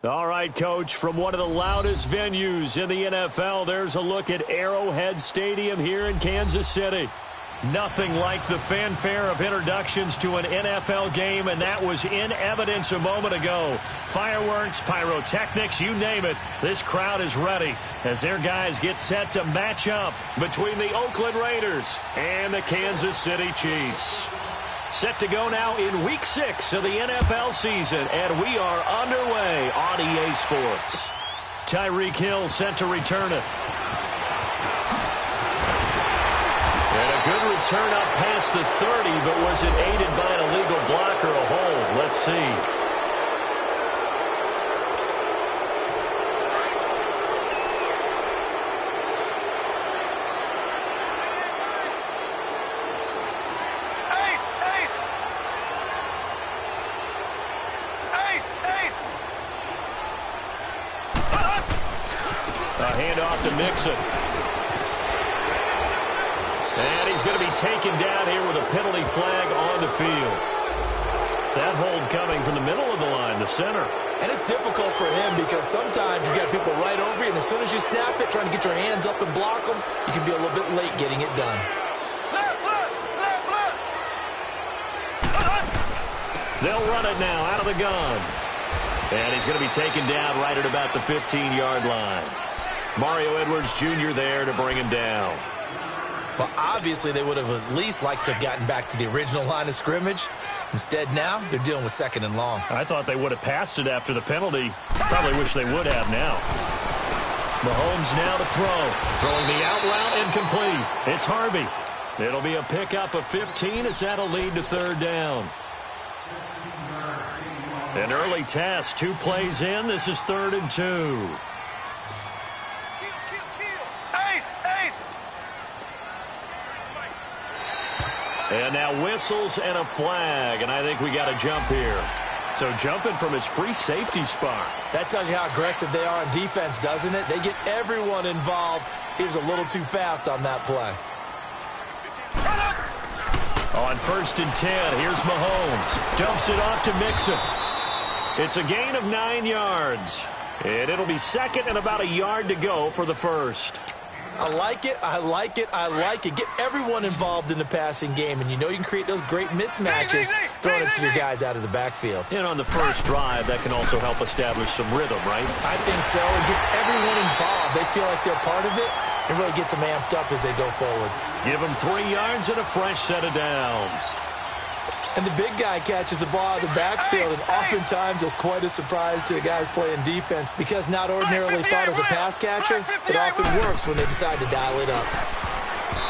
All right, Coach, from one of the loudest venues in the NFL, there's a look at Arrowhead Stadium here in Kansas City. Nothing like the fanfare of introductions to an NFL game, and that was in evidence a moment ago. Fireworks, pyrotechnics, you name it. This crowd is ready as their guys get set to match up between the Oakland Raiders and the Kansas City Chiefs. Set to go now in Week 6 of the NFL season, and we are underway on EA Sports. Tyreek Hill set to return it. And a good return up past the 30, but was it aided by an illegal block or a hold? Let's see. To mix it. And he's going to be taken down here with a penalty flag on the field. That hold coming from the middle of the line, the center. And it's difficult for him because sometimes you got people right over you, and as soon as you snap it, trying to get your hands up and block them, you can be a little bit late getting it done. They'll run it now out of the gun. And he's going to be taken down right at about the 15-yard line. Mario Edwards Jr. there to bring him down. Well, obviously they would have at least liked to have gotten back to the original line of scrimmage. Instead, now they're dealing with 2nd and long. I thought they would have passed it after the penalty. Probably wish they would have now. Mahomes now to throw. Throwing the out route incomplete. It's Harvey. It'll be a pickup of 15 as that'll lead to 3rd down. An early test. 2 plays in. This is 3rd and 2. And now whistles and a flag, and I think we got a jump here. So jumping from his free safety spot. That tells you how aggressive they are on defense, doesn't it? They get everyone involved. He was a little too fast on that play. On 1st and 10, here's Mahomes. Dumps it off to Mixon. It's a gain of 9 yards. And it'll be 2nd and about a yard to go for the 1st. I like it, I like it, I like it. Get everyone involved in the passing game, and you know you can create those great mismatches throwing it to your guys out of the backfield. And on the first drive, that can also help establish some rhythm, right? I think so. It gets everyone involved. They feel like they're part of it, and really gets them amped up as they go forward. Give them 3 yards and a fresh set of downs. And the big guy catches the ball out of the backfield, and oftentimes it's quite a surprise to the guys playing defense because not ordinarily thought as a pass catcher, it often works when they decide to dial it up.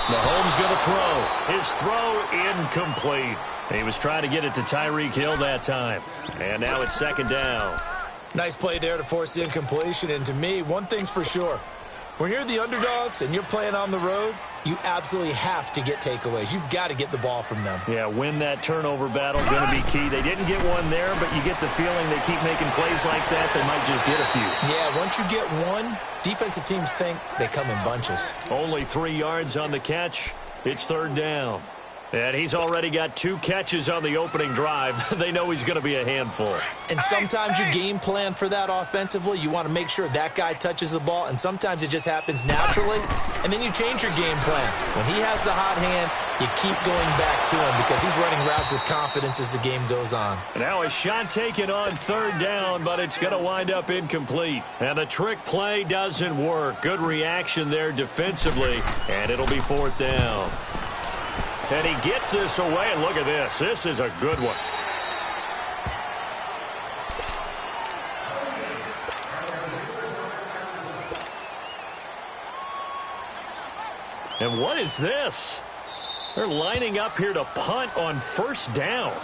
Mahomes going to throw. His throw incomplete. He was trying to get it to Tyreek Hill that time. And now it's 2nd down. Nice play there to force the incompletion. And to me, one thing's for sure. When you're the underdogs and you're playing on the road, you absolutely have to get takeaways. You've got to get the ball from them. Yeah, win that turnover battle, going to be key. They didn't get one there, but you get the feeling they keep making plays like that, they might just get a few. Yeah, once you get one, defensive teams think they come in bunches. Only 3 yards on the catch. It's 3rd down. And he's already got 2 catches on the opening drive. They know he's going to be a handful. And sometimes you game plan for that offensively. You want to make sure that guy touches the ball, and sometimes it just happens naturally. And then you change your game plan. When he has the hot hand, you keep going back to him because he's running routes with confidence as the game goes on. Now a shot taken on 3rd down, but it's going to wind up incomplete. And the trick play doesn't work. Good reaction there defensively, and it'll be 4th down. And he gets this away, and look at this. This is a good one. And what is this? They're lining up here to punt on 1st down.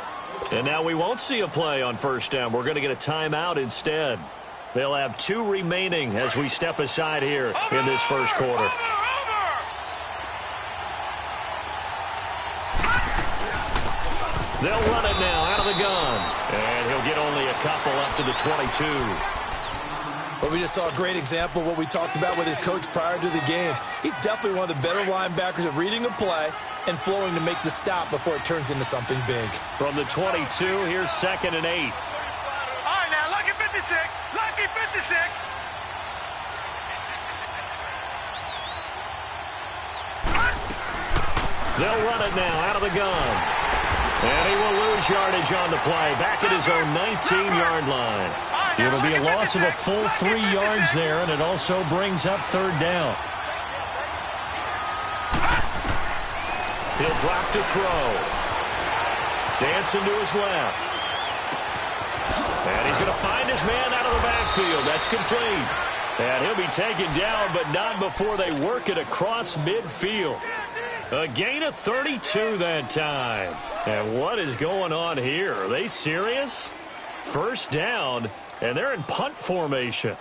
And now we won't see a play on 1st down. We're going to get a timeout instead. They'll have 2 remaining as we step aside here in this 1st quarter. They'll run it now out of the gun. And he'll get only a couple up to the 22. But we just saw a great example of what we talked about with his coach prior to the game. He's definitely one of the better linebackers at reading a play and flowing to make the stop before it turns into something big. From the 22, here's 2nd and 8. All right, now, lucky 56, lucky They'll run it now out of the gun. And he will lose yardage on the play. Back at his own 19-yard line. It'll be a loss of a full 3 yards there, and it also brings up third down. He'll drop to throw. Dancing to his left. And he's going to find his man out of the backfield. That's complete. And he'll be taken down, but not before they work it across midfield. A gain of 32 that time. And what is going on here? Are they serious? First down, and they're in punt formation.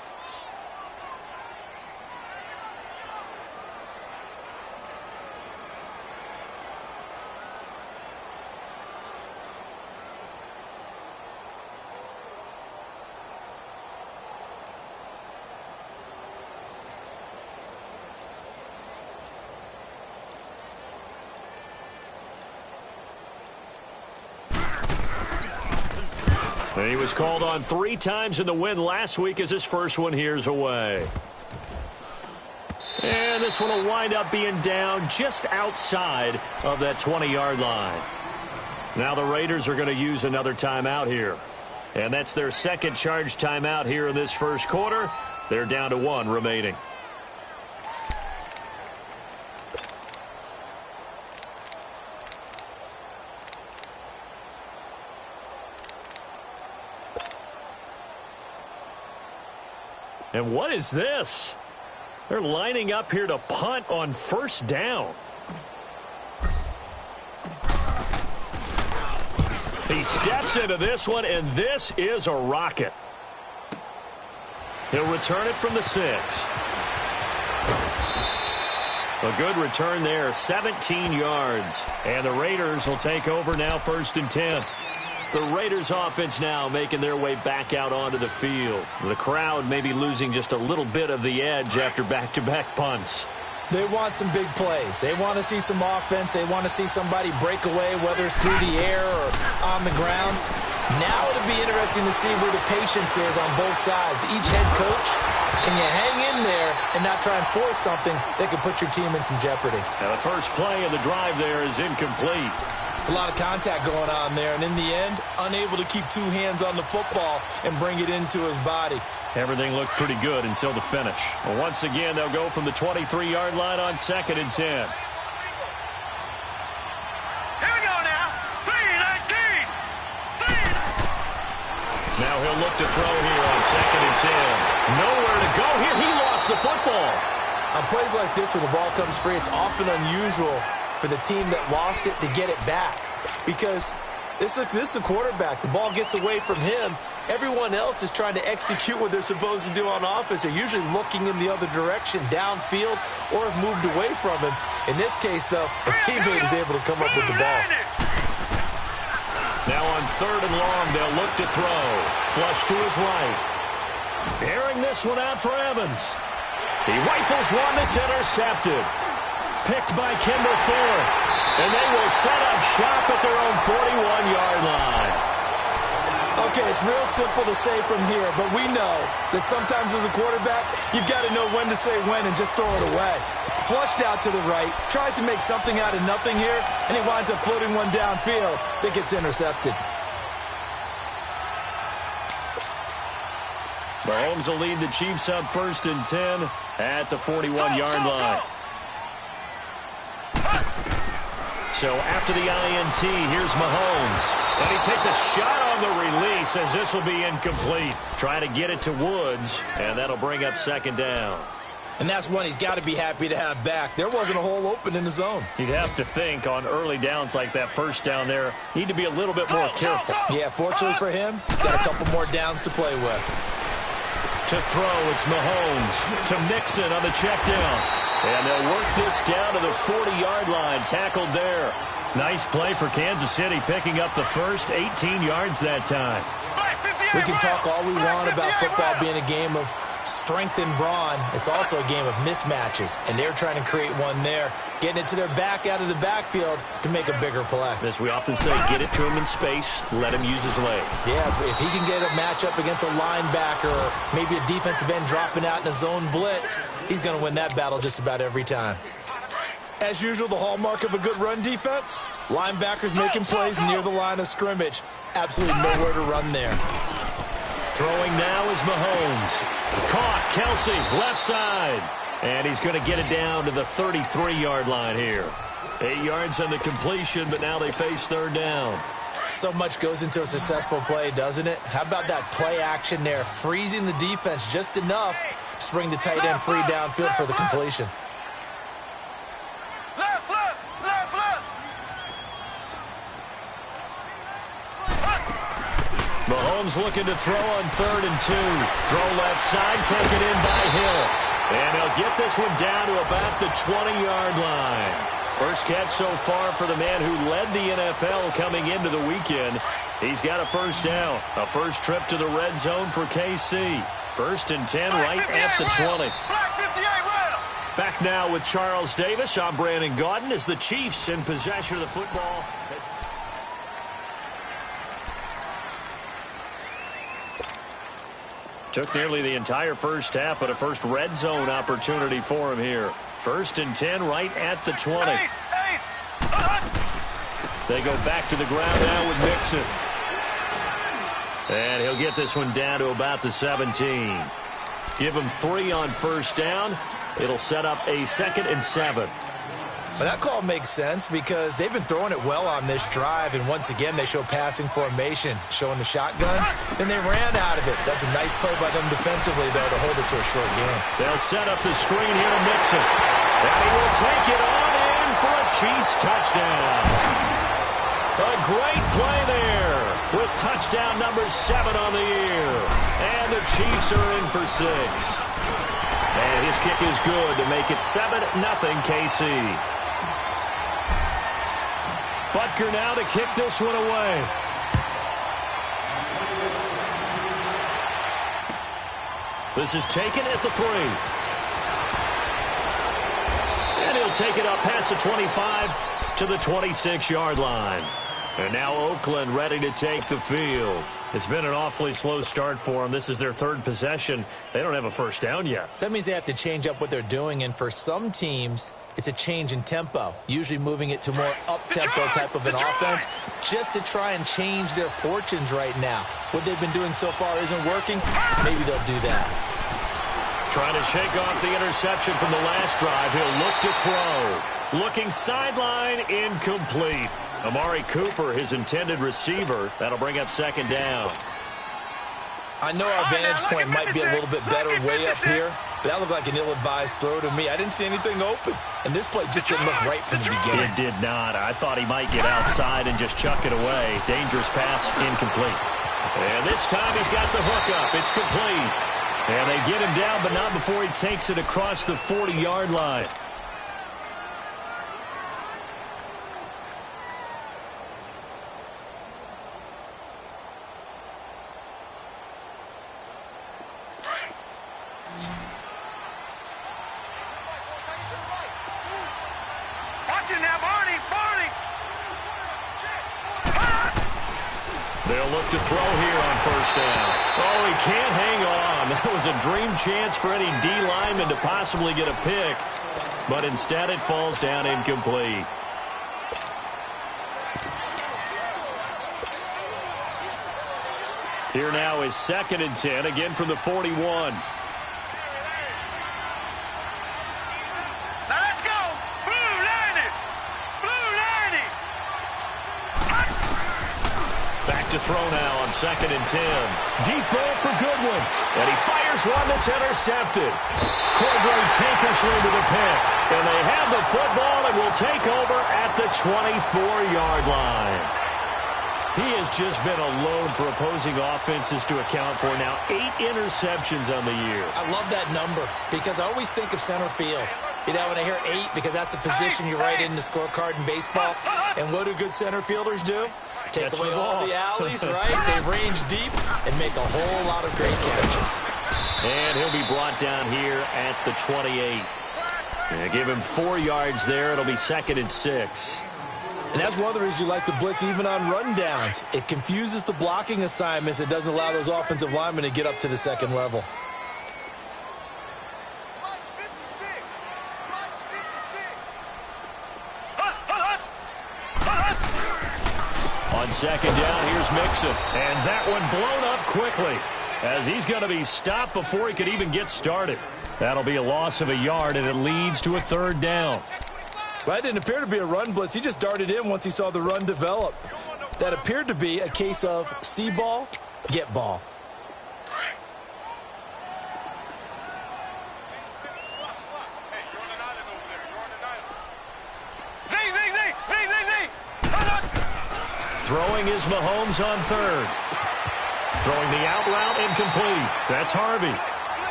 And he was called on 3 times in the win last week as his first one here's away. And this one will wind up being down just outside of that 20-yard line. Now the Raiders are going to use another timeout here. And that's their second charge timeout here in this first quarter. They're down to 1 remaining. And what is this? They're lining up here to punt on first down. He steps into this one, and this is a rocket. He'll return it from the 6. A good return there, 17 yards. And the Raiders will take over now, 1st and 10. The Raiders offense now making their way back out onto the field. The crowd may be losing just a little bit of the edge after back-to-back punts. They want some big plays. They want to see some offense. They want to see somebody break away, whether it's through the air or on the ground. Now it'll be interesting to see where the patience is on both sides. Each head coach, can you hang in there and not try and force something that could put your team in some jeopardy? Now the first play of the drive there is incomplete. It's a lot of contact going on there, and in the end, unable to keep 2 hands on the football and bring it into his body. Everything looked pretty good until the finish. Well, once again, they'll go from the 23-yard line on 2nd and 10. Here we go now. 3-19. Now he'll look to throw here on 2nd and 10. Nowhere to go here. He lost the football. On plays like this where the ball comes free, it's often unusual for the team that lost it to get it back, because this is the quarterback. The ball gets away from him. Everyone else is trying to execute what they're supposed to do on offense. They're usually looking in the other direction, downfield, or have moved away from him. In this case, though, a teammate is able to come up with the ball. Now on 3rd and long, they'll look to throw. Flush to his right. Airing this one out for Evans. He rifles one that's intercepted. Picked by Kimber Thorpe. And they will set up shop at their own 41-yard line. Okay, it's real simple to say from here, but we know that sometimes as a quarterback, you've got to know when to say when and just throw it away. Flushed out to the right, tries to make something out of nothing here, and he winds up floating one downfield that gets intercepted. Mahomes will lead the Chiefs up 1st and 10 at the 41-yard line. So after the INT, here's Mahomes. And he takes a shot on the release as this will be incomplete. Trying to get it to Woods, and that'll bring up 2nd down. And that's one he's got to be happy to have back. There wasn't a hole open in the zone. You'd have to think on early downs like that first down there, need to be a little bit more careful. Yeah, fortunately for him, got a couple more downs to play with. To throw, it's Mahomes. To Mixon on the check down. And they'll work this down to the 40-yard line. Tackled there. Nice play for Kansas City, picking up the first 18 yards that time. We can talk all we want about football being a game of strength and brawn. It's also a game of mismatches, and they're trying to create one there, getting it to their back out of the backfield to make a bigger play. As we often say, get it to him in space, let him use his leg. Yeah, if he can get a matchup against a linebacker or maybe a defensive end dropping out in a zone blitz, he's going to win that battle just about every time. As usual, the hallmark of a good run defense, linebackers making plays near the line of scrimmage. Absolutely nowhere to run there. Throwing now is Mahomes. Caught, Kelsey, left side. And he's going to get it down to the 33-yard line here. 8 yards on the completion, but now they face third down. So much goes into a successful play, doesn't it? How about that play action there, freezing the defense just enough to bring the tight end free downfield for the completion. Mahomes looking to throw on 3rd and 2. Throw left side, taken in by Hill. And he'll get this one down to about the 20-yard line. First catch so far for the man who led the NFL coming into the weekend. He's got a first down. A first trip to the red zone for KC. 1st and 10 right at the 20. Back now with Charles Davis. I'm Brandon Gaudin as the Chiefs in possession of the football. Took nearly the entire first half, but a first red zone opportunity for him here. 1st and 10 right at the 20. They go back to the ground now with Mixon. And he'll get this one down to about the 17. Give him 3 on first down. It'll set up a 2nd and 7. Well, that call makes sense because they've been throwing it well on this drive, and once again they show passing formation, showing the shotgun. Then they ran out of it. That's a nice play by them defensively, though, to hold it to a short game. They'll set up the screen here to Mixon. And he will take it on in for a Chiefs touchdown. A great play there with touchdown number 7 on the year. And the Chiefs are in for 6. And his kick is good to make it 7-0 KC. Butker now to kick this one away. This is taken at the 3. And he'll take it up past the 25 to the 26-yard line. And now Oakland ready to take the field. It's been an awfully slow start for them. This is their 3rd possession. They don't have a first down yet. So that means they have to change up what they're doing, and for some teams, it's a change in tempo, usually moving it to more up-tempo type of an offense just to try and change their fortunes right now. What they've been doing so far isn't working. Maybe they'll do that. Trying to shake off the interception from the last drive. He'll look to throw. Looking sideline, incomplete. Amari Cooper, his intended receiver. That'll bring up 2nd down. I know our vantage point might be a little bit better way up here, but that looked like an ill-advised throw to me. I didn't see anything open, and this play just didn't look right from the beginning. It did not. I thought he might get outside and just chuck it away. Dangerous pass, incomplete. And this time he's got the hook up. It's complete. And they get him down, but not before he takes it across the 40-yard line. They'll look to throw here on first down. Oh, he can't hang on. That was a dream chance for any D lineman to possibly get a pick, but instead it falls down incomplete. Here now is 2nd and 10, again from the 41. To throw now on 2nd and 10. Deep ball for Goodwin. And he fires one that's intercepted. Cordray Tankersley to the pick. And they have the football and will take over at the 24-yard line. He has just been a load for opposing offenses to account for now. 8 interceptions on the year. I love that number because I always think of center field. You know, when I hear 8, because that's the position you write in the scorecard in baseball. And what do good center fielders do? Take away all the alleys, right? They range deep and make a whole lot of great catches. And he'll be brought down here at the 28. And give him 4 yards there. It'll be 2nd and 6. And that's one of the reasons you like to blitz even on run downs. It confuses the blocking assignments. It doesn't allow those offensive linemen to get up to the second level. On 2nd down, here's Mixon. And that one blown up quickly as he's going to be stopped before he could even get started. That'll be a loss of a yard, and it leads to a 3rd down. Well, that didn't appear to be a run blitz. He just darted in once he saw the run develop. That appeared to be a case of see ball, get ball. Throwing is Mahomes on 3rd. Throwing the out route incomplete. That's Harvey.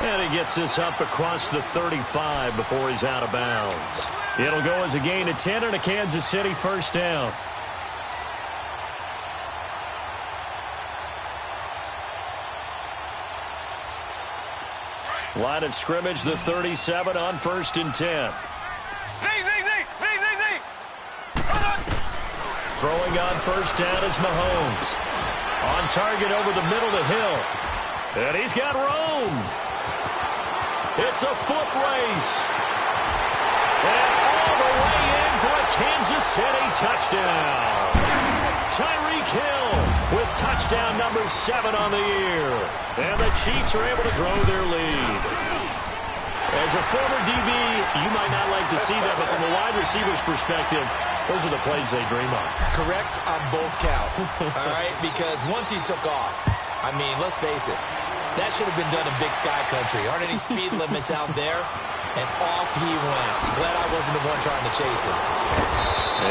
And he gets this up across the 35 before he's out of bounds. It'll go as a gain of 10 and a Kansas City 1st down. Line of scrimmage, the 37 on 1st and 10. Throwing on 1st down is Mahomes. On target over the middle to Hill. And he's got room. It's a foot race. And all the way in for a Kansas City touchdown. Tyreek Hill with touchdown number 7 on the year. And the Chiefs are able to grow their lead. As a former DB, you might not like to see that, but from a wide receiver's perspective, those are the plays they dream of. Correct on both counts, all right? Because once he took off, I mean, let's face it, that should have been done in Big Sky Country. Aren't any speed limits out there? And off he went. Glad I wasn't the one trying to chase it.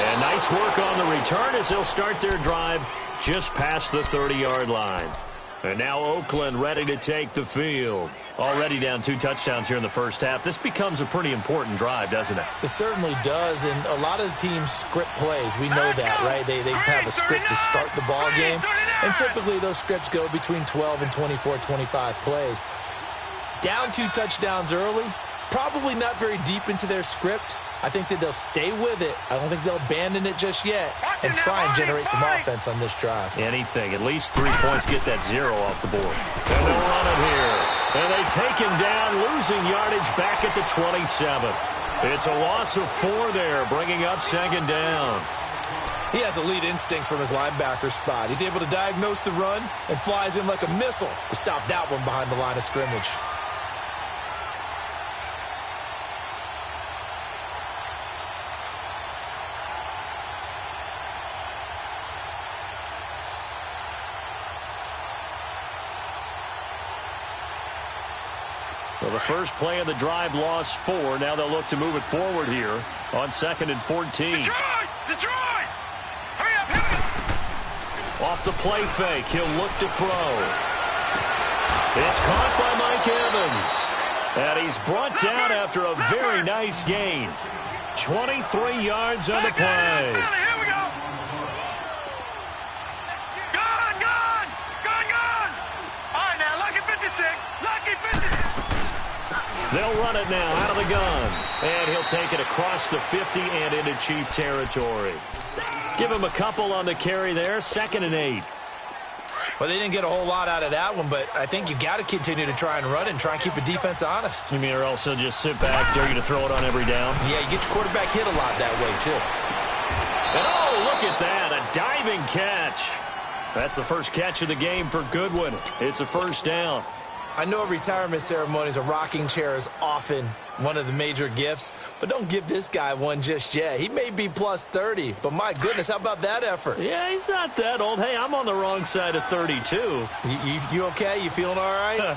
And nice work on the return as they'll start their drive just past the 30-yard line. And now Oakland ready to take the field. Already down 2 touchdowns here in the first half. This becomes a pretty important drive, doesn't it? It certainly does, and a lot of the teams script plays. We know that, right? They have a script to start the ball game, and typically those scripts go between 12 and 24, 25 plays. Down 2 touchdowns early, probably not very deep into their script. I think that they'll stay with it. I don't think they'll abandon it just yet and try and generate some offense on this drive. Anything. At least 3 points, get that 0 off the board. And they'll run it here. And they take him down, losing yardage back at the 27. It's a loss of 4 there, bringing up 2nd down. He has elite instincts from his linebacker spot. He's able to diagnose the run and flies in like a missile to stop that one behind the line of scrimmage. So the first play of the drive lost 4. Now they'll look to move it forward here on 2nd and 14. Detroit! Hurry up, hurry up! Off the play fake, he'll look to throw. It's caught by Mike Evans. And he's brought down after a very nice gain. 23 yards on the play. Here we go! Gone! All right, now, lucky 56. Lucky 56. They'll run it now out of the gun. And he'll take it across the 50 and into Chief territory. Give him a couple on the carry there. 2nd and 8. Well, they didn't get a whole lot out of that one, but I think you got to continue to try and run and try and keep the defense honest. You mean, or else they'll just sit back, dare you to throw it on every down? Yeah, you get your quarterback hit a lot that way, too. And oh, look at that, a diving catch. That's the first catch of the game for Goodwin. It's a 1st down. I know at retirement ceremonies, a rocking chair is often one of the major gifts, but don't give this guy one just yet. He may be plus 30, but my goodness, how about that effort? Yeah, he's not that old. Hey, I'm on the wrong side of 32. You okay? You feeling all right?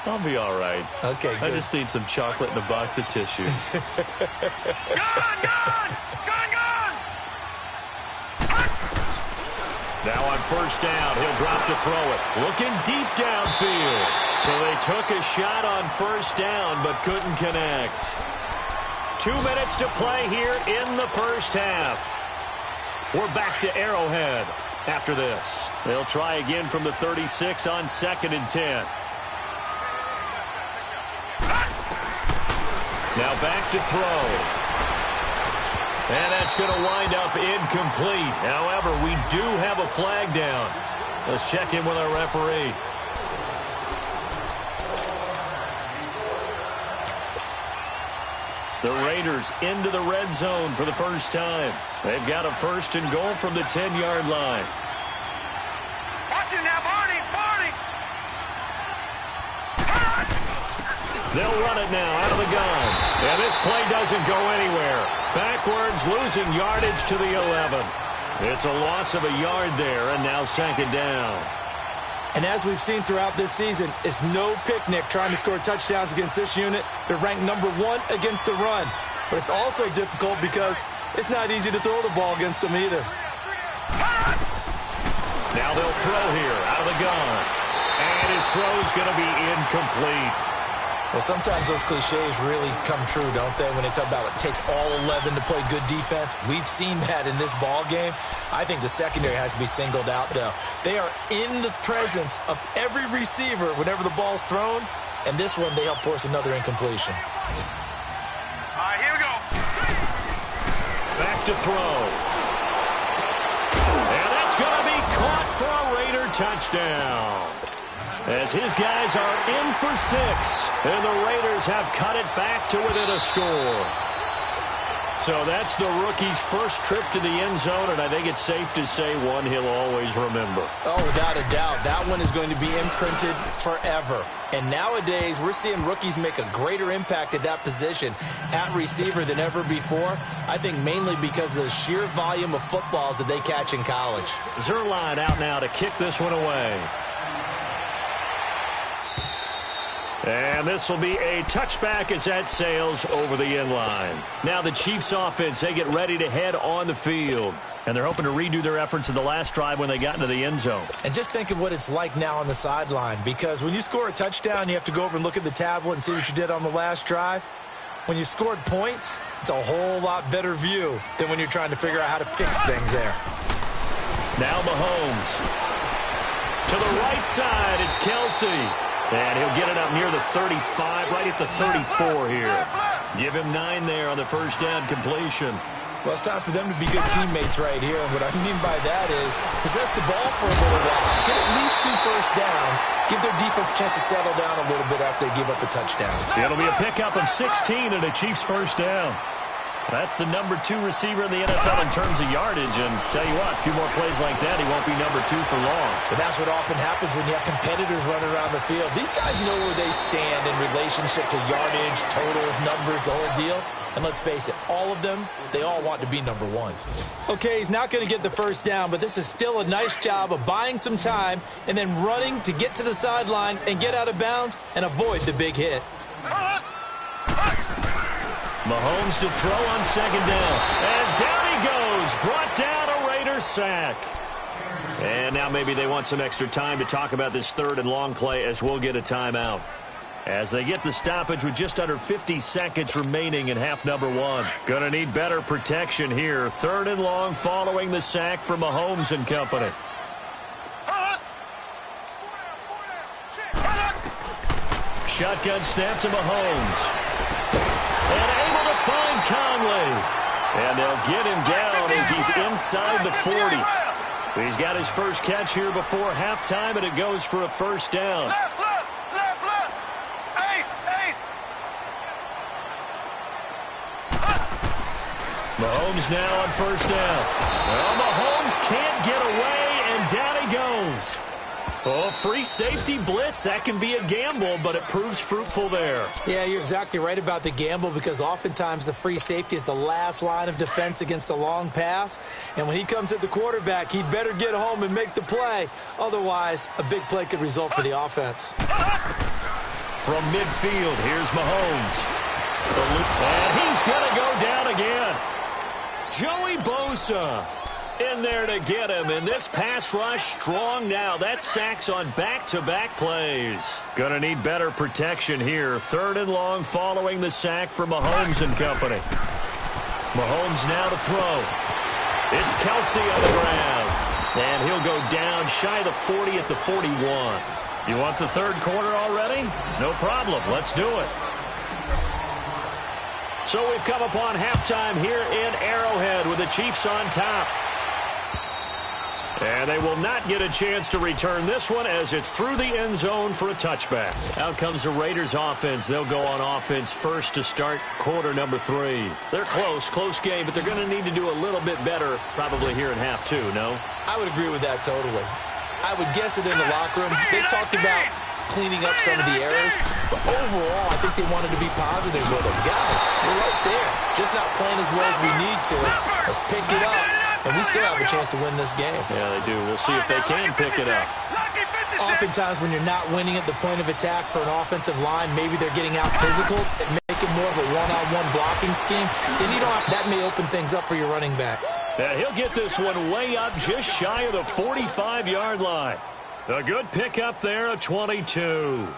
I'll be all right. Okay, good. I just need some chocolate and a box of tissues. Gone! Now on 1st down, he'll drop to throw it. Looking deep downfield. So they took a shot on 1st down, but couldn't connect. 2 minutes to play here in the first half. We're back to Arrowhead after this. They'll try again from the 36 on 2nd and 10. Now back to throw. And that's going to wind up incomplete. However, we do have a flag down. Let's check in with our referee. The Raiders into the red zone for the first time. They've got a 1st and goal from the 10-yard line. Watch it now, Barney! Barney! They'll run it now out of the gun. And this play doesn't go anywhere. Backwards, losing yardage to the 11. It's a loss of a yard there, and now 2nd down. And as we've seen throughout this season, it's no picnic trying to score touchdowns against this unit. They're ranked number 1 against the run. But it's also difficult because it's not easy to throw the ball against them either. Now they'll throw here out of the gun. And his throw's going to be incomplete. Well, sometimes those cliches really come true, don't they? When they talk about it takes all 11 to play good defense. We've seen that in this ball game. I think the secondary has to be singled out, though. They are in the presence of every receiver whenever the ball's thrown. And this one, they help force another incompletion. All right, here we go. Back to throw. And that's going to be caught for a Raider touchdown. As his guys are in for 6, and the Raiders have cut it back to within a score. So that's the rookie's first trip to the end zone, and I think it's safe to say one he'll always remember. Oh, without a doubt. That one is going to be imprinted forever. And nowadays, we're seeing rookies make a greater impact at that position at receiver than ever before. I think mainly because of the sheer volume of footballs that they catch in college. Zerline out now to kick this one away. And this will be a touchback as that sails over the end line. Now the Chiefs offense, they get ready to head on the field. And they're hoping to redo their efforts in the last drive when they got into the end zone. And just think of what it's like now on the sideline. Because when you score a touchdown, you have to go over and look at the tablet and see what you did on the last drive. When you scored points, it's a whole lot better view than when you're trying to figure out how to fix things there. Now Mahomes. To the right side, it's Kelsey. And he'll get it up near the 35, right at the 34 here. Give him 9 there on the first down completion. Well, it's time for them to be good teammates right here. And what I mean by that is possess the ball for a little while. Get at least 2 first downs. Give their defense a chance to settle down a little bit after they give up a touchdown. It'll be a pickup of 16 and a Chiefs first down. That's the number 2 receiver in the NFL in terms of yardage. And tell you what, a few more plays like that, he won't be number 2 for long. But that's what often happens when you have competitors running around the field. These guys know where they stand in relationship to yardage, totals, numbers, the whole deal. And let's face it, all of them, they all want to be number 1. Okay, he's not going to get the first down, but this is still a nice job of buying some time and then running to get to the sideline and get out of bounds and avoid the big hit. Mahomes to throw on second down. And down he goes. Brought down a Raider sack. And now maybe they want some extra time to talk about this 3rd and long play as we'll get a timeout. As they get the stoppage with just under 50 seconds remaining in half number 1. Gonna need better protection here. 3rd and long following the sack from Mahomes and company. Shotgun snap to Mahomes. And able to find Conley. And they'll get him down as he's inside the 40. He's got his first catch here before halftime, and it goes for a first down. Left. Ace. Mahomes now on first down. Well, Mahomes can't get away, and down he goes. Oh, free safety blitz. That can be a gamble, but it proves fruitful there. Yeah, you're exactly right about the gamble because oftentimes the free safety is the last line of defense against a long pass. And when he comes at the quarterback, he'd better get home and make the play. Otherwise, a big play could result for the offense. From midfield, here's Mahomes. And he's going to go down again. Joey Bosa in there to get him, and this pass rush strong now. That sacks on back-to-back plays. Gonna need better protection here. 3rd and long following the sack for Mahomes and company. Mahomes now to throw. It's Kelsey on the grab. And he'll go down shy of the 40 at the 41. You want the 3rd quarter already? No problem. Let's do it. So we've come upon halftime here in Arrowhead with the Chiefs on top. And they will not get a chance to return this one as it's through the end zone for a touchback. Out comes the Raiders offense. They'll go on offense first to start quarter number 3. They're close game, but they're going to need to do a little bit better probably here in half 2, no? I would agree with that totally. I would guess it in the locker room. They talked about cleaning up some of the errors, but overall, I think they wanted to be positive with it. Guys, we're right there. Just not playing as well as we need to. Let's pick it up. And we still have a chance to win this game. Yeah, they do. We'll see if they can pick it up. Oftentimes when you're not winning at the point of attack for an offensive line, maybe they're getting out physical and making more of a one-on-one blocking scheme. Then you don't have, that may open things up for your running backs. Yeah, he'll get this one way up just shy of the 45-yard line. A good pickup there, a 22.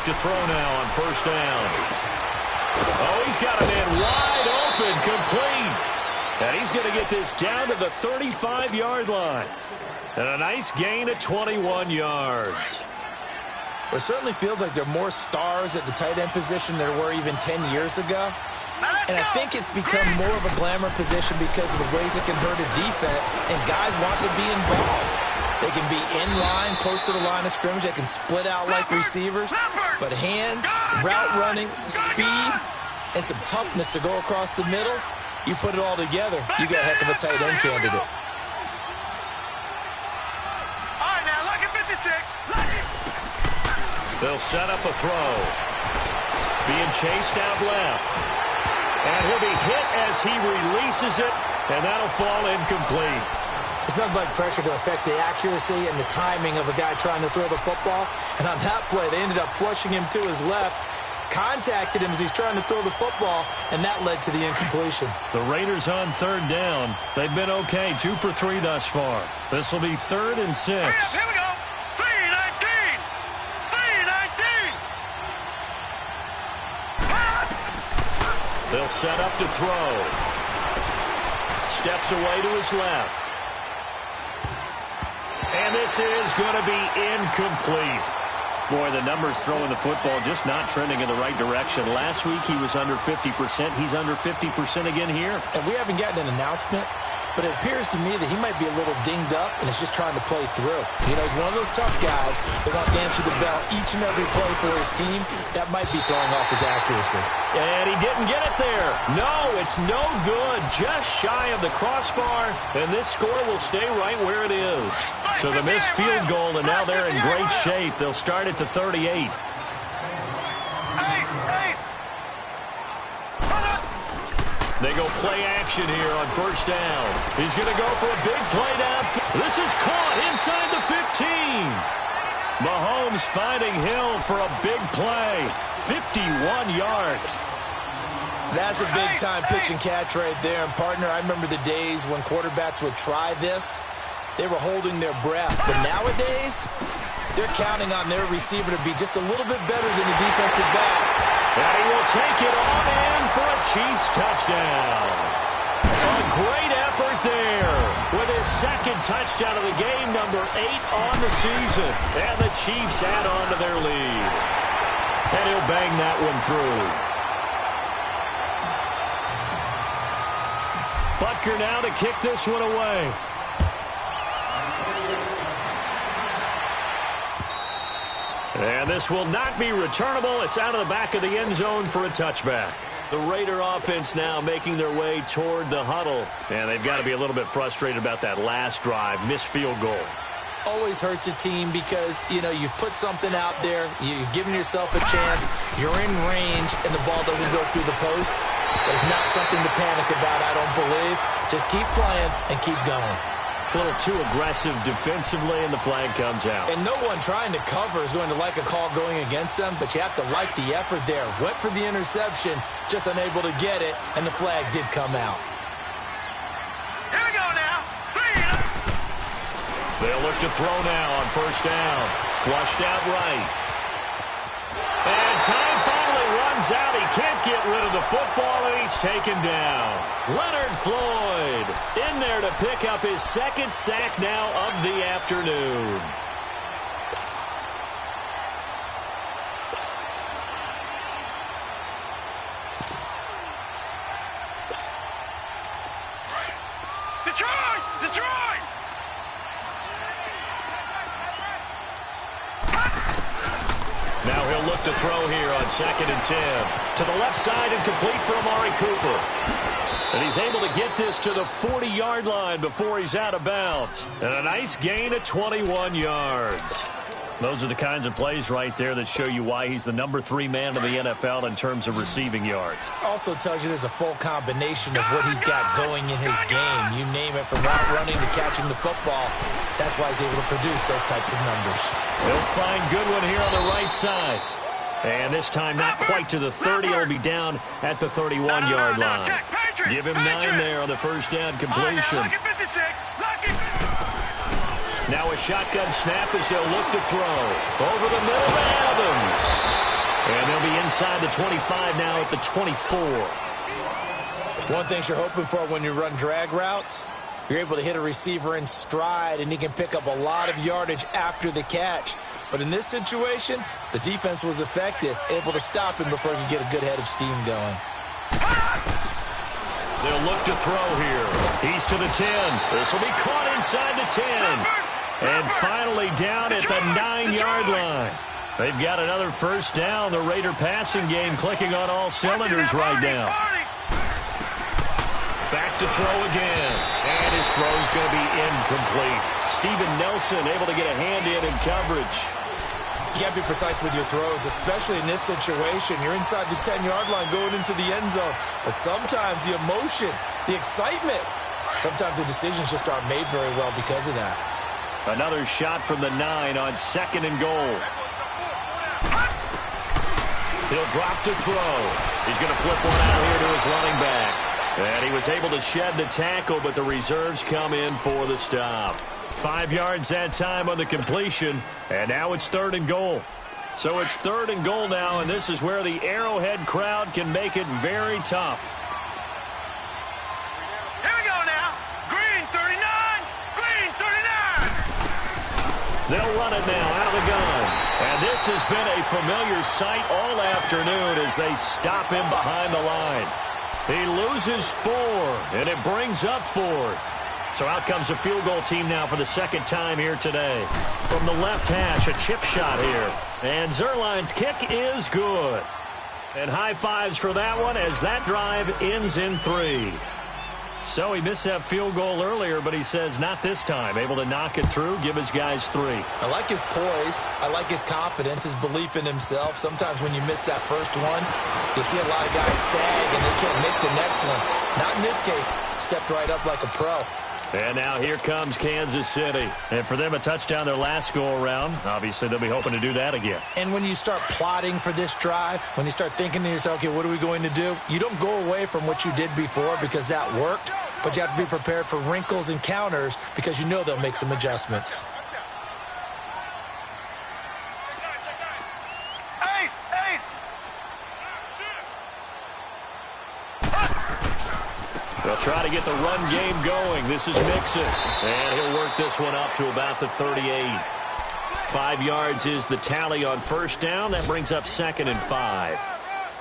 To throw now on first down. Oh, he's got a man wide open, complete. And he's going to get this down to the 35-yard line. And a nice gain of 21 yards. It certainly feels like there are more stars at the tight end position than there were even 10 years ago. And I think it's become more of a glamour position because of the ways it can hurt a defense, and guys want to be involved. They can be in line, close to the line of scrimmage. They can split out like receivers. But hands, route running, speed, and some toughness to go across the middle, you put it all together, you got a heck of a tight end candidate. All right, now, look at 56. They'll set up a throw. Being chased out left. And he'll be hit as he releases it, and that'll fall incomplete. It's nothing like pressure to affect the accuracy and the timing of a guy trying to throw the football. And on that play, they ended up flushing him to his left, contacted him as he's trying to throw the football, and that led to the incompletion. The Raiders on third down. They've been okay, 2 for 3 thus far. This will be 3rd and 6. Here we go. 3-19. 3-19. They'll set up to throw. Steps away to his left. And this is going to be incomplete. Boy, the numbers throwing the football just not trending in the right direction. Last week he was under 50%. He's under 50% again here. And we haven't gotten an announcement, but it appears to me that he might be a little dinged up and is just trying to play through. You know, he's one of those tough guys that wants to answer the bell each and every play for his team. That might be throwing off his accuracy. And he didn't get it there. No, it's no good. Just shy of the crossbar, and this score will stay right where it is. So the missed field goal, and now they're in great shape. They'll start at the 38. They go play action here on first down. He's going to go for a big play down. This is caught inside the 15. Mahomes finding Hill for a big play. 51 yards. That's a big-time pitch and catch right there. And, partner, I remember the days when quarterbacks would try this. They were holding their breath. But nowadays, they're counting on their receiver to be just a little bit better than the defensive back. And he will take it on in for a Chiefs touchdown. A great effort there with his second touchdown of the game, number 8 on the season. And the Chiefs add on to their lead. And he'll bang that one through. Butker now to kick this one away. And this will not be returnable. It's out of the back of the end zone for a touchback. The Raider offense now making their way toward the huddle. And they've got to be a little bit frustrated about that last drive, missed field goal. Always hurts a team because, you know, you've put something out there, you've given yourself a chance, you're in range, and the ball doesn't go through the post. But it's not something to panic about, I don't believe. Just keep playing and keep going. A little too aggressive defensively, and the flag comes out. And no one trying to cover is going to like a call going against them, but you have to like the effort there. Went for the interception, just unable to get it, and the flag did come out. Here we go now. They'll look to throw now on first down. Flushed out right. And time finally runs out. He can't get rid of the football, and he's taken down. Leonard Floyd in there to pick up his second sack now of the afternoon. Detroit! Now he'll look to throw here on 2nd and 10. To the left side and complete for Amari Cooper. And he's able to get this to the 40-yard line before he's out of bounds. And a nice gain of 21 yards. Those are the kinds of plays right there that show you why he's the number 3 man in the NFL in terms of receiving yards. Also tells you there's a full combination of what he's got going in his game. You name it, from route running to catching the football. That's why he's able to produce those types of numbers. He'll find Goodwin here on the right side. And this time not quite to the 30. He'll be down at the 31-yard line. Give him 9 there on the first down completion. Now a shotgun snap as they'll look to throw. Over the middle to Evans. And they'll be inside the 25 now at the 24. One thing you're hoping for when you run drag routes, you're able to hit a receiver in stride, and he can pick up a lot of yardage after the catch. But in this situation, the defense was effective, able to stop him before he could get a good head of steam going. They'll look to throw here. He's to the 10. This will be caught inside the 10. And finally down at the 9-yard line. They've got another first down. The Raider passing game clicking on all cylinders right now. Back to throw again. And his throw's going to be incomplete. Steven Nelson able to get a hand in coverage. You got to be precise with your throws, especially in this situation. You're inside the 10-yard line going into the end zone. But sometimes the emotion, the excitement, sometimes the decisions just aren't made very well because of that. Another shot from the 9 on 2nd and goal. He'll drop to throw. He's going to flip one out here to his running back. And he was able to shed the tackle, but the reserves come in for the stop. 5 yards that time on the completion, and now it's 3rd and goal. So it's 3rd and goal now, and this is where the Arrowhead crowd can make it very tough. Here we go now. Green 39. Green 39. They'll run it now out of the gun. And this has been a familiar sight all afternoon as they stop him behind the line. He loses 4, and it brings up 4th. So out comes a field goal team now for the second time here today. From the left hash, a chip shot here. And Zerline's kick is good. And high fives for that one as that drive ends in 3. So he missed that field goal earlier, but he says not this time. Able to knock it through, give his guys 3. I like his poise. I like his confidence, his belief in himself. Sometimes when you miss that first one, you see a lot of guys sag and they can't make the next one. Not in this case. Stepped right up like a pro. And now here comes Kansas City. And for them, a touchdown their last go-around. Obviously, they'll be hoping to do that again. And when you start plotting for this drive, when you start thinking to yourself, okay, what are we going to do? You don't go away from what you did before because that worked, but you have to be prepared for wrinkles and counters because you know they'll make some adjustments. They'll try to get the run game going. This is Mixon. And he'll work this one up to about the 38. 5 yards is the tally on first down. That brings up 2nd and 5.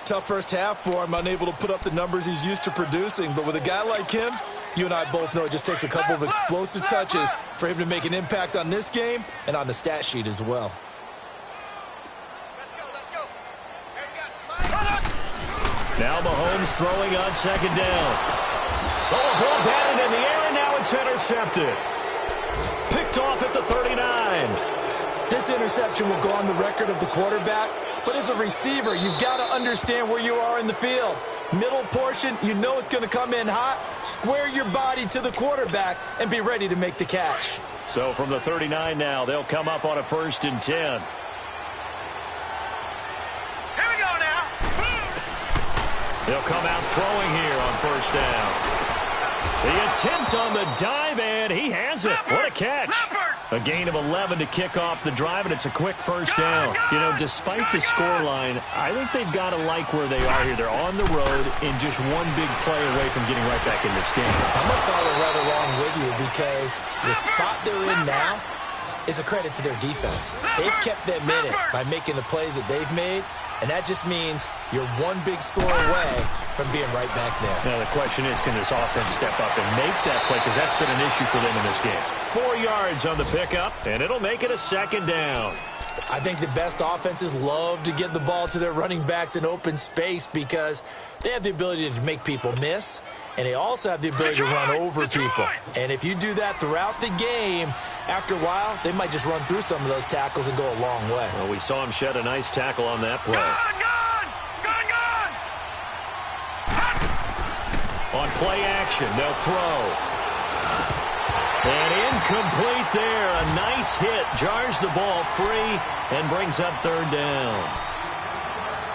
Tough first half for him, unable to put up the numbers he's used to producing. But with a guy like him, you and I both know it just takes a couple of explosive touches for him to make an impact on this game and on the stat sheet as well. Now Mahomes throwing on 2nd down. Oh, a ball batted in the air, and now it's intercepted. Picked off at the 39. This interception will go on the record of the quarterback, but as a receiver, you've got to understand where you are in the field. Middle portion, you know it's going to come in hot. Square your body to the quarterback and be ready to make the catch. So from the 39 now, they'll come up on a 1st and 10. Here we go now. They'll come out throwing here on first down. The attempt on the dive, and he has it. What a catch. A gain of 11 to kick off the drive, and it's a quick first down. You know, despite the scoreline, I think they've got to like where they are here. They're on the road and just one big play away from getting right back in this game. I'm going to follow right along with you because the spot they're in now is a credit to their defense. They've kept them in it by making the plays that they've made, and that just means you're one big score away from being right back there. Now, the question is, can this offense step up and make that play? Because that's been an issue for them in this game. 4 yards on the pickup, and it'll make it a second down. I think the best offenses love to get the ball to their running backs in open space because they have the ability to make people miss, and they also have the ability to run over people. And if you do that throughout the game, after a while, they might just run through some of those tackles and go a long way. Well, we saw him shed a nice tackle on that play. On play action, they'll throw. And incomplete there. A nice hit. Jars the ball free and brings up third down.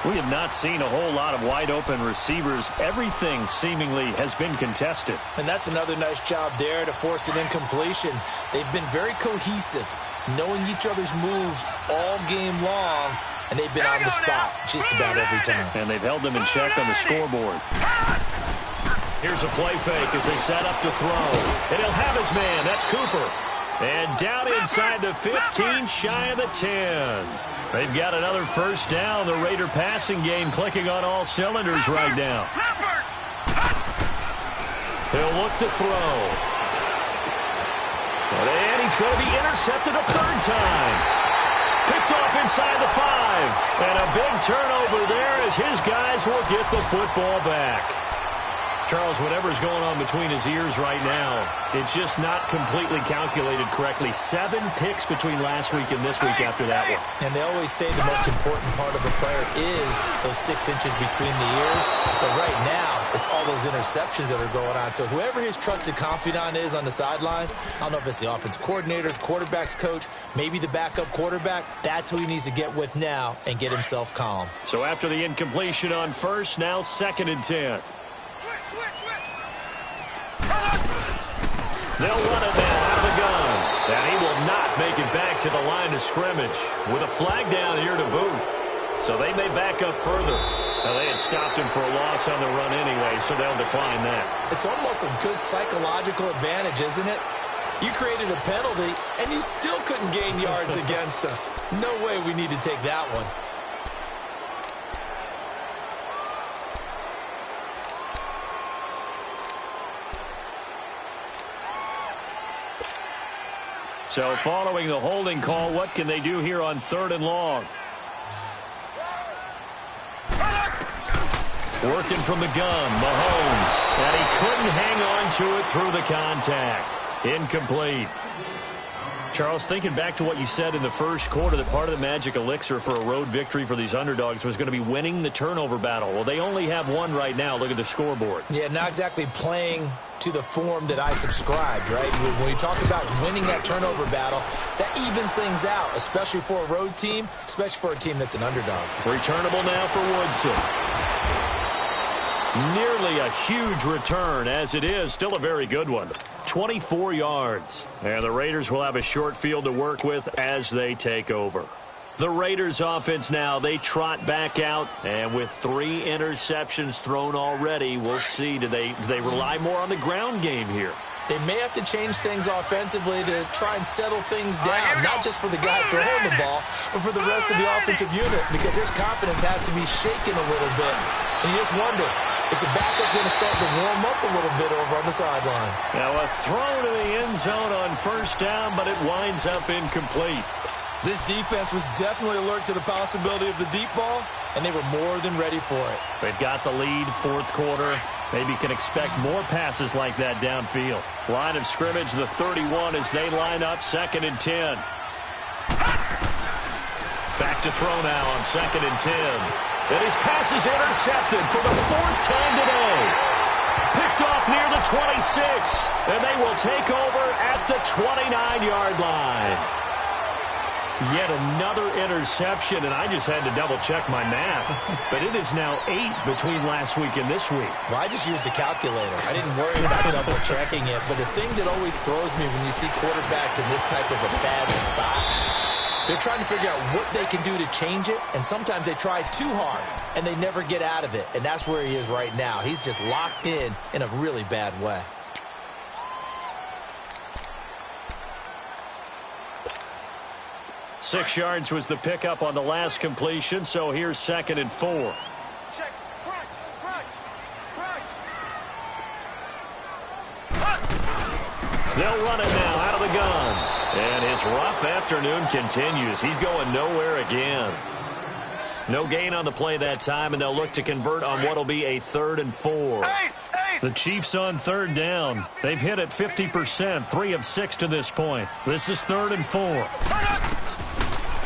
We have not seen a whole lot of wide-open receivers. Everything seemingly has been contested. And that's another nice job there to force an incompletion. They've been very cohesive, knowing each other's moves all game long, and they've been on the spot just about every time. And they've held them in check on the scoreboard. Here's a play fake as they set up to throw. And he'll have his man. That's Cooper. And down inside the 15, shy of the 10. They've got another first down. The Raider passing game clicking on all cylinders right now. He'll look to throw. And he's going to be intercepted a third time. Picked off inside the 5. And a big turnover there as his guys will get the football back. Charles, whatever's going on between his ears right now, it's just not completely calculated correctly. 7 picks between last week and this week after that one. And they always say the most important part of a player is those 6 inches between the ears. But right now, it's all those interceptions that are going on. So whoever his trusted confidant is on the sidelines, I don't know if it's the offensive coordinator, the quarterback's coach, maybe the backup quarterback, that's who he needs to get with now and get himself calm. So after the incompletion on first, now 2nd and 10. They'll run it now out of the gun. And he will not make it back to the line of scrimmage with a flag down here to boot. So they may back up further. Now, they had stopped him for a loss on the run anyway, so they'll decline that. It's almost a good psychological advantage, isn't it? You created a penalty, and you still couldn't gain yards against us. No way we need to take that one. So following the holding call, what can they do here on 3rd and long? Working from the gun, Mahomes. And he couldn't hang on to it through the contact. Incomplete. Charles, thinking back to what you said in the first quarter, that part of the magic elixir for a road victory for these underdogs was going to be winning the turnover battle. Well, they only have one right now. Look at the scoreboard. Yeah, not exactly playing to the form that I subscribed, right? When you talk about winning that turnover battle, that evens things out, especially for a road team, especially for a team that's an underdog. Returnable now for Woodson. Nearly a huge return, as it is. Still a very good one. 24 yards. And the Raiders will have a short field to work with as they take over. The Raiders offense now, they trot back out, and with 3 interceptions thrown already, we'll see. Do they rely more on the ground game here? They may have to change things offensively to try and settle things down, not just for the guy throwing the ball, but for the rest of the offensive unit, because their confidence has to be shaken a little bit. And you just wonder, is the backup going to start to warm up a little bit over on the sideline? Now a throw to the end zone on first down, but it winds up incomplete. This defense was definitely alert to the possibility of the deep ball, and they were more than ready for it. They've got the lead, 4th quarter. Maybe can expect more passes like that downfield. Line of scrimmage, the 31 as they line up, 2nd and 10. Back to throw now on 2nd and 10. And his pass is intercepted for the 4th time today. Picked off near the 26, and they will take over at the 29-yard line. Yet another interception, and I just had to double-check my math. But it is now 8 between last week and this week. Well, I just used a calculator. I didn't worry about double-checking it. But the thing that always throws me when you see quarterbacks in this type of a bad spot, they're trying to figure out what they can do to change it, and sometimes they try too hard, and they never get out of it. And that's where he is right now. He's just locked in a really bad way. Six yards was the pickup on the last completion, so here's 2nd and 4. Check. Crunch. They'll run it now out of the gun. And his rough afternoon continues. He's going nowhere again. No gain on the play that time, and they'll look to convert on what will be a 3rd and 4. The Chiefs on 3rd down. They've hit it 50%, 3 of 6 to this point. This is 3rd and 4.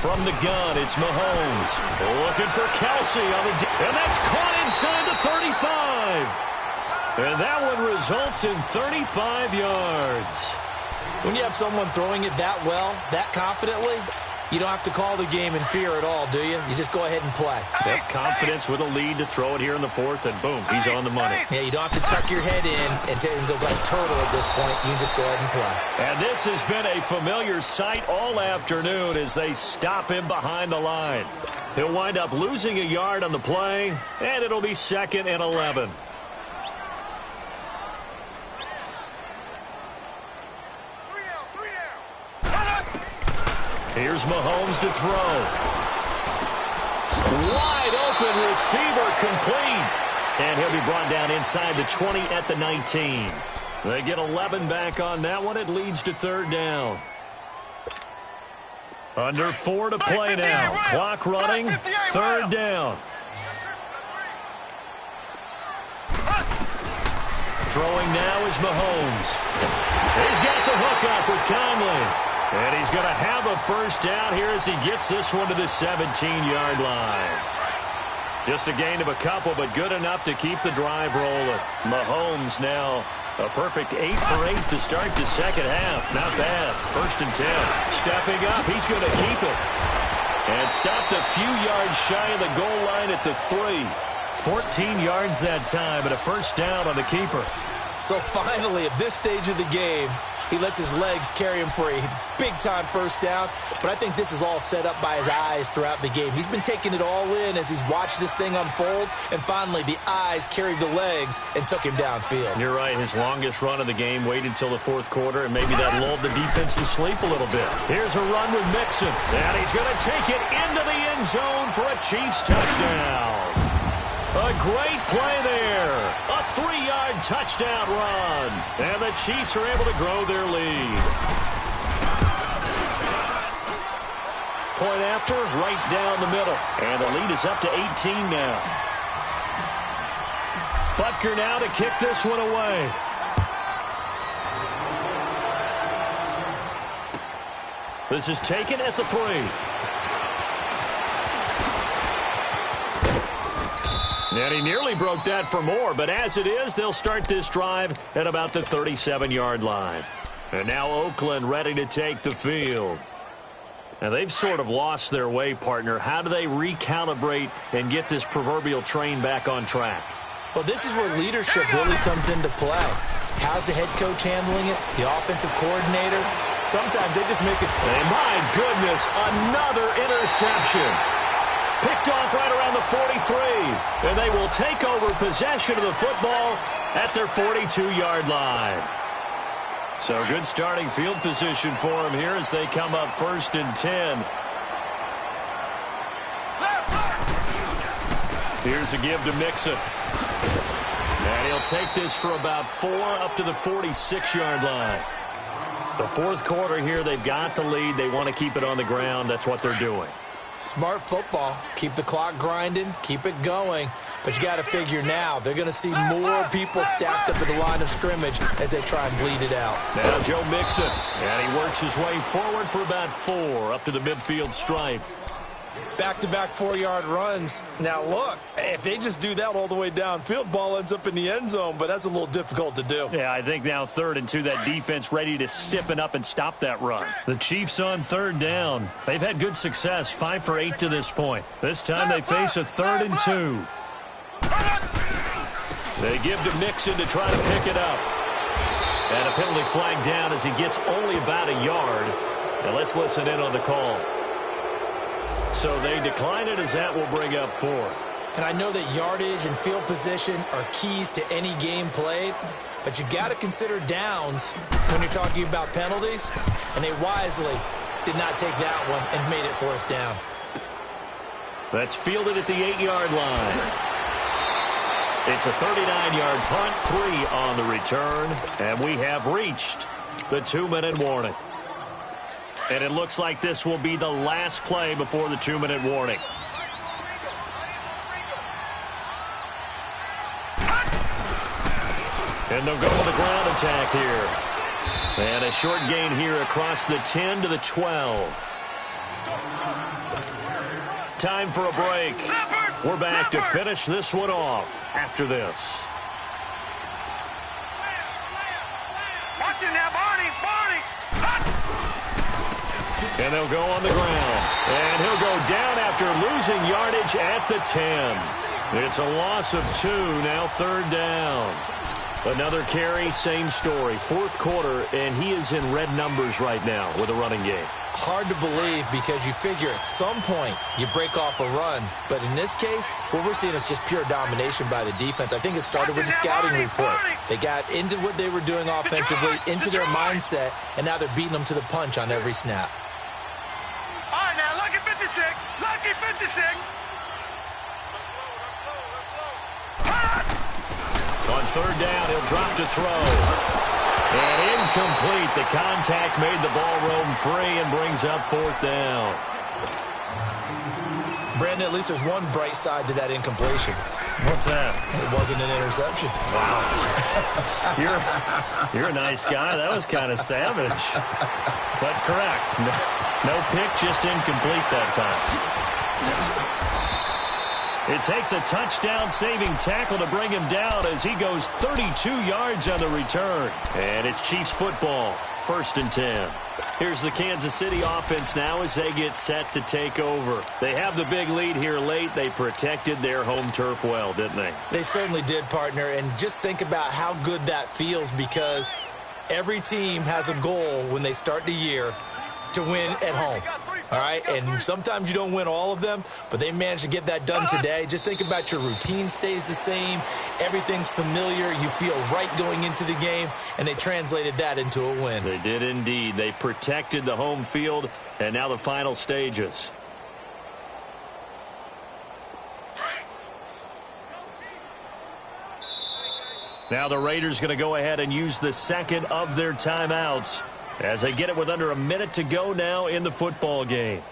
From the gun, it's Mahomes. Looking for Kelsey on the and that's caught inside the 35. And that one results in 35 yards. When you have someone throwing it that well, that confidently, you don't have to call the game in fear at all, do you? You just go ahead and play. Yep, confidence with a lead to throw it here in the 4th, and boom, he's on the money. Yeah, you don't have to tuck your head in and go like a turtle at this point. You can just go ahead and play. And this has been a familiar sight all afternoon as they stop him behind the line. He'll wind up losing a yard on the play, and it'll be 2nd and 11. Here's Mahomes to throw. Wide open receiver complete. And he'll be brought down inside the 20 at the 19. They get 11 back on that one. It leads to 3rd down. Under 4 to play now. Clock running. 3rd down. Throwing now is Mahomes. He's got the hook up with Conley. And he's going to have a 1st down here as he gets this one to the 17-yard line. Just a gain of a couple, but good enough to keep the drive rolling. Mahomes now a perfect 8 for 8 to start the 2nd half. Not bad. 1st and 10. Stepping up, he's going to keep it. And stopped a few yards shy of the goal line at the 3. 14 yards that time, and a 1st down on the keeper. So finally, at this stage of the game, he lets his legs carry him for a big-time 1st down. But I think this is all set up by his eyes throughout the game. He's been taking it all in as he's watched this thing unfold. And finally, the eyes carried the legs and took him downfield. You're right. His longest run of the game waited until the 4th quarter, and maybe that lulled the defense to sleep a little bit. Here's a run with Mixon. And he's going to take it into the end zone for a Chiefs touchdown. A great play there. A 3-yard touchdown run. And the Chiefs are able to grow their lead. Point after, right down the middle. And the lead is up to 18 now. Butker now to kick this one away. This is taken at the 3. And he nearly broke that for more, but as it is, they'll start this drive at about the 37-yard line. And now Oakland ready to take the field. Now, they've sort of lost their way, partner. How do they recalibrate and get this proverbial train back on track? Well, this is where leadership really comes into play. How's the head coach handling it? The offensive coordinator? Sometimes they just make it. And my goodness, another interception. Picked off right around the 43. And they will take over possession of the football at their 42-yard line. So good starting field position for them here as they come up 1st and 10. Here's a give to Mixon. And he'll take this for about 4 up to the 46-yard line. The 4th quarter here, they've got the lead. They want to keep it on the ground. That's what they're doing. Smart football. Keep the clock grinding. Keep it going. But you got to figure now, they're going to see more people stacked up at the line of scrimmage as they try and bleed it out. Now Joe Mixon. And he works his way forward for about 4 up to the midfield stripe. Back-to-back 4-yard runs. Now, look, if they just do that all the way downfield, ball ends up in the end zone, but that's a little difficult to do. Yeah, I think now 3rd and 2, that defense ready to stiffen up and stop that run. The Chiefs on 3rd down. They've had good success, 5 for 8 to this point. This time they face a 3rd and 2. They give to Mixon to try to pick it up. And a penalty flag down as he gets only about a yard. Now let's listen in on the call. So they decline it as that will bring up 4th. And I know that yardage and field position are keys to any game played, but you got to consider downs when you're talking about penalties, and they wisely did not take that one and made it 4th down. That's fielded at the 8-yard line. It's a 39-yard punt, 3 on the return, and we have reached the 2-minute warning. And it looks like this will be the last play before the 2-minute warning. And they'll go with the ground attack here. And a short gain here across the 10 to the 12. Time for a break. We're back to finish this one off after this. Watch it now, Barney. And they'll go on the ground. And he'll go down after losing yardage at the 10. It's a loss of 2, now 3rd down. Another carry, same story. 4th quarter, and he is in red numbers right now with a running game. Hard to believe because you figure at some point you break off a run. But in this case, what we're seeing is just pure domination by the defense. I think it started with the scouting report. They got into what they were doing offensively, into their mindset, and now they're beating them to the punch on every snap. All right, now, lucky 56. Lucky 56. On 3rd down, he'll drop to throw. And incomplete. The contact made the ball roam free and brings up 4th down. Brandon, at least there's one bright side to that incompletion. What's that? It wasn't an interception. Wow. You're a nice guy. That was kind of savage. But correct. No pick, just incomplete that time. It takes a touchdown-saving tackle to bring him down as he goes 32 yards on the return. And it's Chiefs football, 1st and 10. Here's the Kansas City offense now as they get set to take over. They have the big lead here late. They protected their home turf well, didn't they? They certainly did, partner. And just think about how good that feels because every team has a goal when they start the year to win at home. All right, and sometimes you don't win all of them, but they managed to get that done today. Just think about your routine stays the same. Everything's familiar. You feel right going into the game, and they translated that into a win. They did indeed. They protected the home field, and now the final stages. Now the Raiders going to go ahead and use the 2nd of their timeouts as they get it with under a minute to go now in the football game.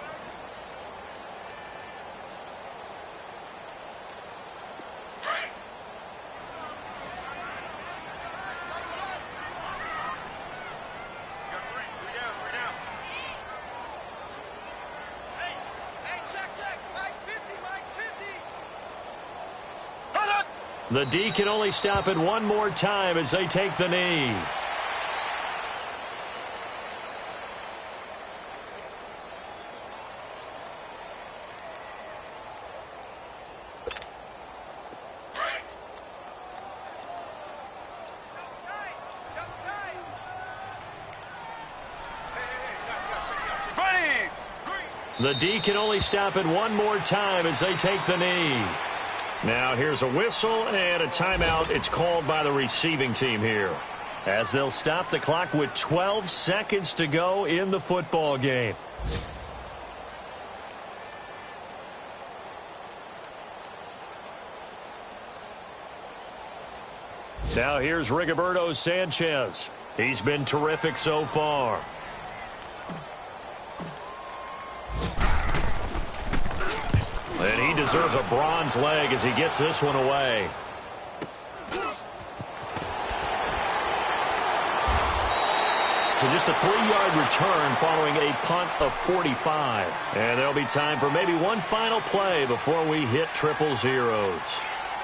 The D can only stop it one more time as they take the knee. The D can only stop it one more time as they take the knee. Now here's a whistle and a timeout. It's called by the receiving team here as they'll stop the clock with 12 seconds to go in the football game. Now here's Rigoberto Sanchez. He's been terrific so far. And he deserves a bronze leg as he gets this one away. So just a 3-yard return following a punt of 45. And there'll be time for maybe one final play before we hit 000.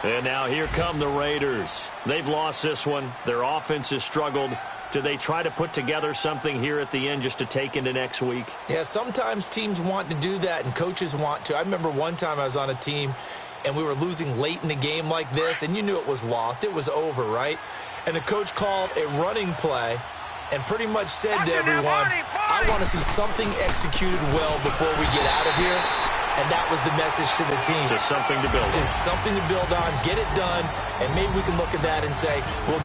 And now here come the Raiders. They've lost this one. Their offense has struggled. Do they try to put together something here at the end just to take into next week? Yeah, sometimes teams want to do that and coaches want to. I remember one time I was on a team and we were losing late in the game like this, and you knew it was lost. It was over, right? And the coach called a running play and pretty much said to everyone, I want to see something executed well before we get out of here. And that was the message to the team. Just something to build on. Just something to build on, get it done, and maybe we can look at that and say, we'll